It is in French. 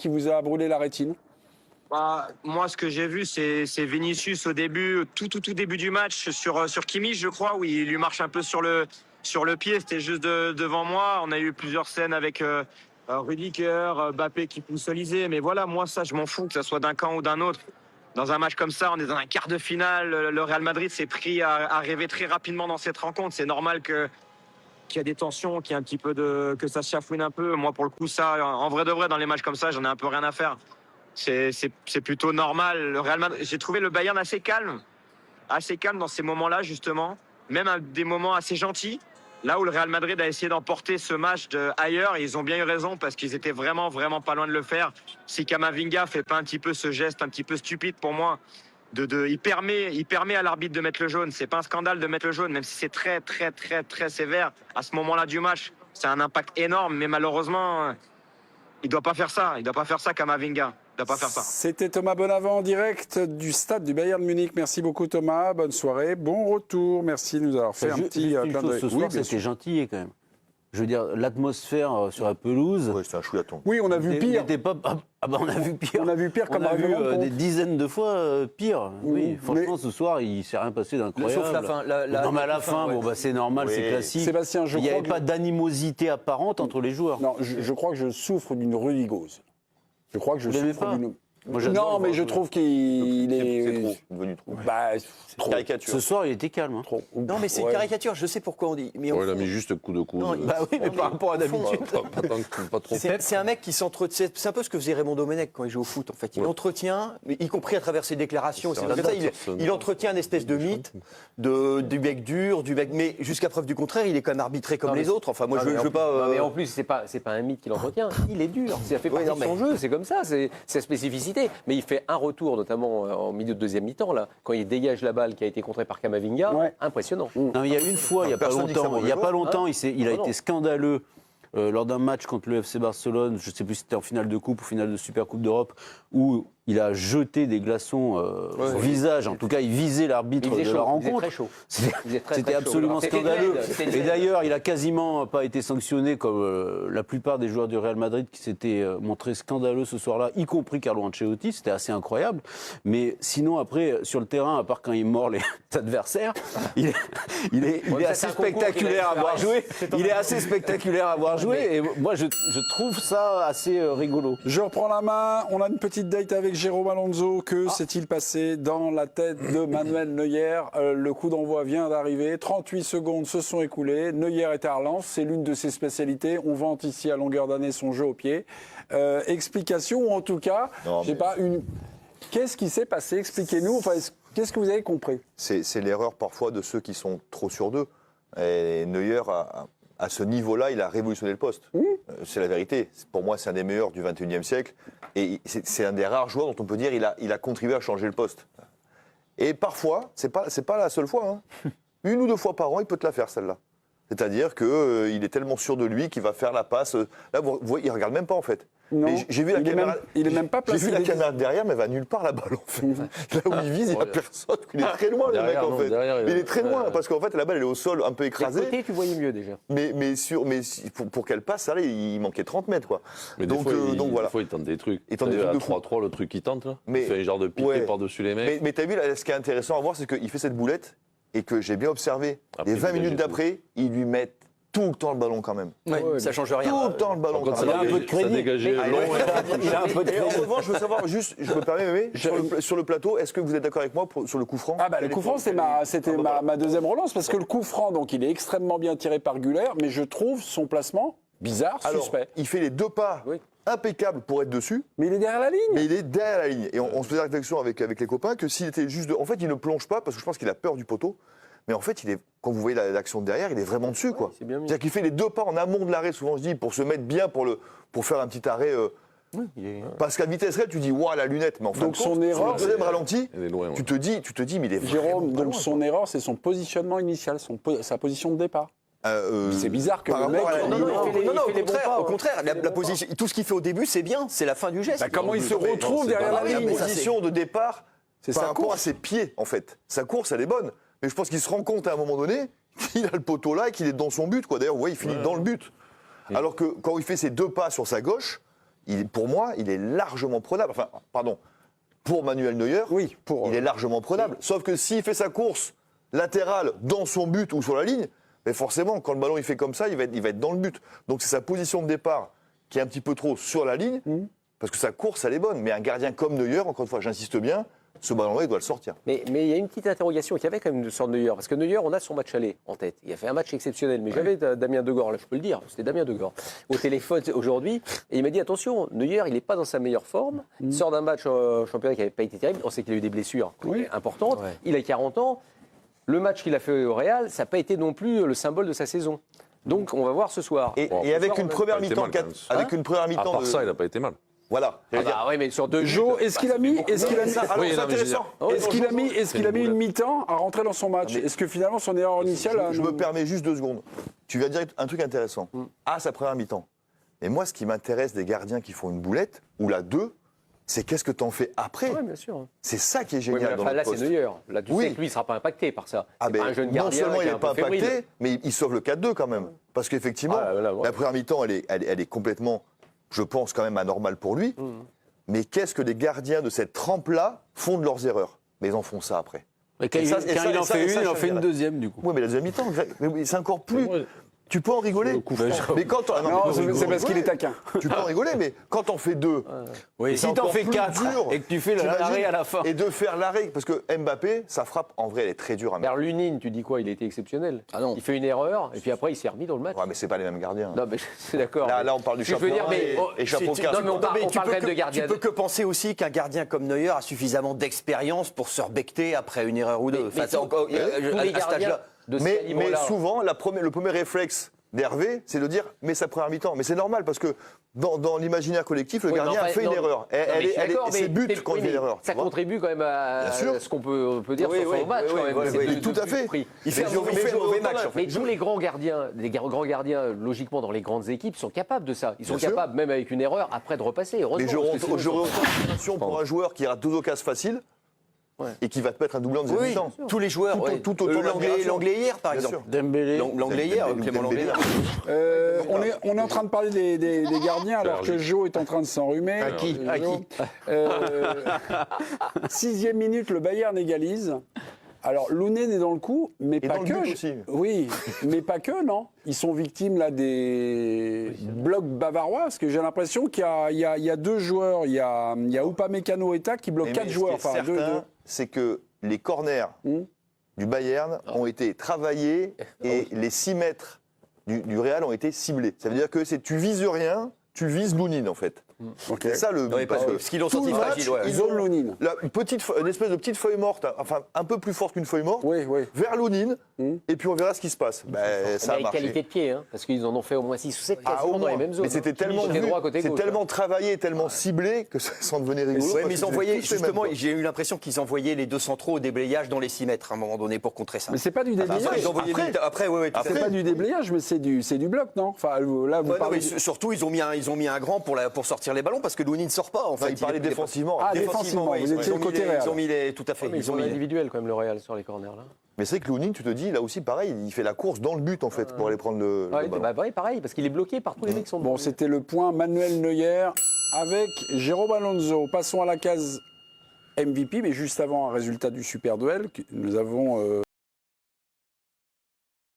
qui vous a brûlé la rétine? Bah, moi, ce que j'ai vu, c'est Vinicius au début, tout début du match sur Kimmich, je crois, où il lui marche un peu sur le pied. C'était juste devant moi. On a eu plusieurs scènes avec Rudiger, Mbappé qui pousse Olysée. Mais voilà, moi, ça, je m'en fous, que ça soit d'un camp ou d'un autre. Dans un match comme ça, on est dans un quart de finale. Le Real Madrid s'est pris à rêver très rapidement dans cette rencontre. C'est normal qu'il y a des tensions, qu'il y a un petit peu que ça se chafouine un peu. Moi, pour le coup, ça, en vrai de vrai, dans les matchs comme ça, j'en ai un peu rien à faire. C'est plutôt normal. Le Real Madrid, j'ai trouvé le Bayern assez calme dans ces moments-là, justement. Même à des moments assez gentils. Là où le Real Madrid a essayé d'emporter ce match ailleurs, et ils ont bien eu raison parce qu'ils étaient vraiment, vraiment pas loin de le faire. Si Camavinga fait pas un petit peu ce geste un petit peu stupide pour moi, il permet à l'arbitre de mettre le jaune. C'est pas un scandale de mettre le jaune, même si c'est très, très, très, très sévère. À ce moment-là du match, c'est un impact énorme, mais malheureusement, il doit pas faire ça. Il doit pas faire ça, Camavinga. Il doit pas faire ça. C'était Thomas Bonavent en direct du stade du Bayern Munich. Merci beaucoup Thomas, bonne soirée, bon retour. Merci de nous avoir fait un petit clin d'œil. Ce soir, c'était gentil quand même. Je veux dire, l'atmosphère sur la pelouse. Oui, c'est un chouillaton. Oui, on a vu pire. On a vu pire. On a vu pire comme on a vu argument. des dizaines de fois pire. Oui, franchement, ce soir, il ne s'est rien passé d'incroyable. Sauf la fin. Non, mais à la fin, bon, bah, c'est normal, Oui. c'est classique. Sébastien, il n'y avait pas d'animosité apparente entre les joueurs. Non, je crois que je souffre d'une rudigose. Je crois que je Vous l'aimez souffre pas? d'une... Moi, j'adore Non, mais le je voir trouve qu'il C'est est... trop, devenu trop. Bah, trop. Caricature. Ce soir, il était calme. Hein. Trop. Non, mais c'est une Ouais. caricature, je sais pourquoi on dit. Mais Ouais, il a mis juste coup de coude. Non, Bah oui, mais Non, par mais rapport à au fond, d'habitude. Pas trop. c'est un mec qui s'entretient. C'est un peu ce que faisait Raymond Domenech quand il joue au foot, en fait. Il entretient, mais y compris à travers ses déclarations. C'est comme ça, il entretient une espèce de mythe du mec dur, mais jusqu'à preuve du contraire, il est quand même arbitré comme les autres. Enfin, moi, je veux pas. Non, mais en plus, c'est pas un mythe qu'il entretient. Il est dur. Ça fait partie de son jeu. C'est comme ça. C'est sa spécificité. Mais il fait un retour, notamment en milieu de deuxième mi-temps, là, quand il dégage la balle qui a été contrée par Camavinga. Ouais. Impressionnant. Non, mais il y a une fois, il n'y a pas Personne dit que longtemps, c'est un il a non. été scandaleux lors d'un match contre le FC Barcelone, je ne sais plus si c'était en finale de Coupe ou finale de Super Coupe d'Europe, où il a jeté des glaçons au visage. En tout cas, il visait l'arbitre Il faisait de chaud. la Il faisait rencontre. très chaud. C'était absolument C'était scandaleux. C'était Et d'ailleurs, il n'a quasiment pas été sanctionné comme la plupart des joueurs du Real Madrid qui s'étaient montrés scandaleux ce soir-là, y compris Carlo Ancelotti. C'était assez incroyable. Mais sinon, après, sur le terrain, à part quand il mord les adversaires, il est assez spectaculaire à avoir joué. Il est assez spectaculaire à avoir joué. Et moi, je trouve ça assez rigolo. Je reprends la main. On a une petite date avec Jérôme Alonso. Que s'est-il passé dans la tête de Manuel Neuer? Le coup d'envoi vient d'arriver. 38 secondes se sont écoulées. Neuer est à relance. C'est l'une de ses spécialités. On vante ici à longueur d'année son jeu au pied. Explication, ou en tout cas, Non, j'ai mais- pas une... Qu'est-ce qui s'est passé? Expliquez-nous. Enfin, qu'est-ce que vous avez compris? C'est l'erreur parfois de ceux qui sont trop sûrs d'eux. Et Neuer, à ce niveau-là, il a révolutionné le poste. C'est la vérité. Pour moi, c'est un des meilleurs du 21e siècle. Et c'est un des rares joueurs dont on peut dire il a contribué à changer le poste. Et parfois, c'est pas la seule fois. Hein. Une ou deux fois par an, il peut te la faire, celle-là. C'est-à-dire qu'il est tellement sûr de lui qu'il va faire la passe. Là, vous voyez, il ne regarde même pas, en fait. Non. Mais j'ai vu la caméra. Il est même pas J'ai placé. vu la caméra derrière, mais elle va nulle part la balle en fait. Là où il vise, il n'y a personne. Il est très loin le mec Derrière, en non, fait. derrière, Mais il est très loin parce qu'en fait la balle elle est au sol un peu De écrasée. côté, tu voyais mieux déjà. Mais pour qu'elle passe, ça, là, il manquait 30 mètres quoi. Mais Donc voilà. des fois, il tente des trucs. Il tente des À trucs de fou. 3-3, le truc qu'il tente, là. Mais- Il fait un genre de piqué ouais. par-dessus les mecs. Mais t'as vu là, ce qui est intéressant à voir, c'est qu'il fait cette boulette et que j'ai bien observé. Après, Les 20 il minutes dégage d'après, il lui met tout le temps le ballon quand même. ça change rien. Tout le temps le ballon. Quand quand ça même. a un peu de crédit. dégagé Ah, long. Il a un peu de Et en crédit. revanche, je veux savoir juste, je me permets, Mémé, sur le plateau, est-ce que vous êtes d'accord avec moi sur le coup franc? Ah bah le coup franc, c'était ma deuxième relance, parce que le coup franc, donc il est extrêmement bien tiré par Güler, mais je trouve son placement bizarre, Alors, suspect. il fait les deux pas Oui. impeccables pour être dessus, Mais il est derrière la ligne. mais il est derrière la ligne. Et on se faisait la réflexion avec les copains que s'il était juste... En fait, il ne plonge pas, parce que je pense qu'il a peur du poteau, mais en fait, quand vous voyez l'action de derrière, il est vraiment dessus, quoi. c'est bien mis. C'est-à-dire qu'il fait les deux pas en amont de l'arrêt, souvent je dis, pour se mettre bien, pour faire un petit arrêt... Parce qu'à vitesse réelle, tu dis, waouh, la lunette, mais en fin Donc de compte, son erreur, sur le deuxième ralenti, Elle est loin. tu te dis, mais il est vraiment Jérôme, pas donc loin, son erreur, c'est son positionnement initial, sa position de départ. quoi. C'est bizarre que par le mec... rapport à la Non, ligne. au contraire, au contraire, la position, tout ce qu'il fait au début, c'est bien, c'est la fin du geste. Bah, comment il se Mais retrouve c'est derrière pas la la ligne? position de départ C'est par sa rapport course. à ses pieds, en fait. Sa course, elle est bonne. Mais je pense qu'il se rend compte à un moment donné qu'il a le poteau là et qu'il est dans son but, quoi. D'ailleurs, vous voyez, il finit dans le but. Alors que quand il fait ses deux pas sur sa gauche, pour moi, il est largement prenable. Enfin, pardon, pour Manuel Neuer, Oui, il est largement prenable. Sauf que s'il fait sa course latérale dans son but ou sur la ligne, mais forcément, quand le ballon il fait comme ça, il va être dans le but. Donc c'est sa position de départ qui est un petit peu trop sur la ligne, parce que sa course, elle est bonne. Mais un gardien comme Neuer, encore une fois, j'insiste bien, ce ballon-là, il doit le sortir. Mais il y a une petite interrogation qu'il y avait quand même sur Neuer. Parce que Neuer, on a son match aller en tête. Il a fait un match exceptionnel. Mais j'avais Damien Degord, là, je peux le dire, c'était Damien Degord, au téléphone aujourd'hui. Et il m'a dit attention, Neuer, il n'est pas dans sa meilleure forme. Il sort d'un match championnat qui n'avait pas été terrible. On sait qu'il a eu des blessures importantes. Ouais. Il a 40 ans. Le match qu'il a fait au Real, ça n'a pas été non plus le symbole de sa saison. Donc on va voir ce soir. Et Ce avec soir, une on a- première pas été mi-temps, mal, quand même. avec une première À mi-temps part de... ça, il n'a pas été mal. Voilà. Ah bah oui, mais sur deux Jo, buts, est-ce qu'il a mis, est-ce qu'il a mis, Alors, Oui, c'est non, mais je veux intéressant. est-ce qu'il a mis une mi-temps à rentrer dans son match? Est-ce que finalement son erreur initiale a... Je me permets juste 2 secondes. Tu vas dire un truc intéressant. À sa première mi-temps. Mais moi, ce qui m'intéresse des gardiens qui font une boulette, ou la 2, c'est qu'est-ce que tu en fais après. Oui, bien sûr. C'est ça qui est Oui, génial mais dans là, le c'est poste. Neuer. Là, tu Oui. sais que lui, il ne sera pas impacté par ça. Ah C'est ben, pas un jeune non gardien seulement qui il est n'est un pas peu fébrile. impacté, mais il sauve le 4-2 quand même. Parce qu'effectivement, Ah, là, ouais. la première mi-temps, elle est complètement, je pense, quand même anormale pour lui. Mais qu'est-ce que les gardiens de cette trempe-là font de leurs erreurs? Mais ils en font ça après. Et quand Et ça, il en fait une, il en fait une deuxième, du coup. Oui, mais la deuxième mi-temps, mais oui, c'est encore plus. Tu peux en rigoler. Mais quand on... Non, c'est parce qu'il est taquin. Tu peux en rigoler, mais quand on fait 2, Oui, c'est si t'en encore fais plus 4 dur. et que tu fais T'imagines l'arrêt à la fin. Et de faire l'arrêt, parce que Mbappé, sa frappe, en vrai, elle est très dure à mettre. Berlunine, tu dis quoi? Il était exceptionnel. Ah non. Il fait une erreur, et puis après, il s'est remis dans le match. Ouais, mais c'est pas les mêmes gardiens. Non, mais c'est d'accord. Là, on parle du Ce que je veux dire, championnat mais et chapeau c'est- 4. non, mais on parle tu quand peux même que- de gardien. Tu peux que penser aussi qu'un gardien comme Neuer a suffisamment d'expérience pour se rebecter après une erreur ou deux. Mais c'est encore, tous les à ce gardiens stade-là. de ce Mais calibre-là. souvent, le premier réflexe d'Hervé, c'est de dire mais sa première mi-temps. Mais c'est normal parce que dans l'imaginaire collectif, le Oui, mais gardien a enfin, fait non, une erreur. non, mais je suis d'accord, C'est mais- but quand oui, il fait mais une erreur. Ça tu vois. contribue quand même à Bien sûr. ce qu'on peut dire Oui, sur oui, son match. oui, quand oui, même. oui, C'est oui, de- tout de- à fait. pris. Il fait Mais un je- mauvais, mais je- mauvais match. En fait. Mais tous les grands gardiens, les grands gardiens, logiquement, dans les grandes équipes, sont capables de ça. Ils sont Bien sûr. capables, même avec une erreur, après de repasser. Heureusement. Mais parce que sinon, j'aurais autant d'admiration pour un joueur qui rate 2 occasions faciles Ouais. et qui va te mettre un doublé en deuxième Oui, mi-temps. tous les joueurs. Tout- ouais. tout autant d'admiration. L'anglais hier, par Bien exemple. sûr. Dembélé. L'anglais hier, Clément Langlais. On est en train de parler des gardiens alors que Joe est en train de s'enrhumer. À qui À qui 6e minute, le Bayern égalise. Alors, Lounen est dans le coup, mais Et pas dans le que. but aussi. Oui, mais pas que, non. Ils sont victimes là des blocs bavarois, parce que j'ai l'impression qu'il y a 2 joueurs. Il y a Upamecano et Tak qui bloquent Mais 4 ce qui joueurs. est Enfin, deux. certain, c'est que les corners du Bayern ont été travaillés et les 6 mètres du Real ont été ciblés. Ça veut dire que tu vises rien, tu vises Lounine en fait. Ok. C'est ça le but. Oui, parce qu'ils l'ont tout senti le match, fragile, ouais. ils Zone ont Lounine. une espèce de petite feuille morte, enfin un peu plus forte qu'une feuille morte, Oui, oui. vers Lounine, et puis on verra ce qui se passe. Ben, ça a avec marché. qualité de pied, hein, parce qu'ils en ont fait au moins 6 ou 7 Ah, quasiment au dans les moins. mêmes zones. Mais c'était tellement, Côté droit, côté c'est gauche, tellement travaillé, tellement ciblé que ça en devenait rigolo. Ouais, parce mais que ils envoyaient, c'était tous les mêmes, justement, quoi. j'ai eu l'impression qu'ils envoyaient les 2 centraux au déblayage dans les 6 mètres à un moment donné pour contrer ça. Mais c'est pas du Enfin, déblayage. ils envoyaient après, ouais, tout à C'est fait. pas du déblayage, mais c'est du bloc, non? Enfin, là, vous Ouais, non, parlez. mais surtout, ils ont mis un grand pour sortir les ballons parce que Louni ne sort pas. En Enfin, fait, il parlait est- défensivement. Ah, défensivement, ouais, vous étiez ils ont mis côté les- Real. Ils ont mis les, tout à fait. Ouais, mais ils ont ont mis les- individuel quand même le Real sur les corners là. Mais c'est vrai que Lounine, tu te dis, là aussi, pareil, il fait la course dans le but, en fait, pour aller prendre le Ouais, ballon. bah, ouais, pareil, parce qu'il est bloqué par tous les mecs qui sont Bon, c'était le point Manuel Neuer avec Jérôme Alonso. Passons à la case MVP, mais juste avant un résultat du super duel, nous avons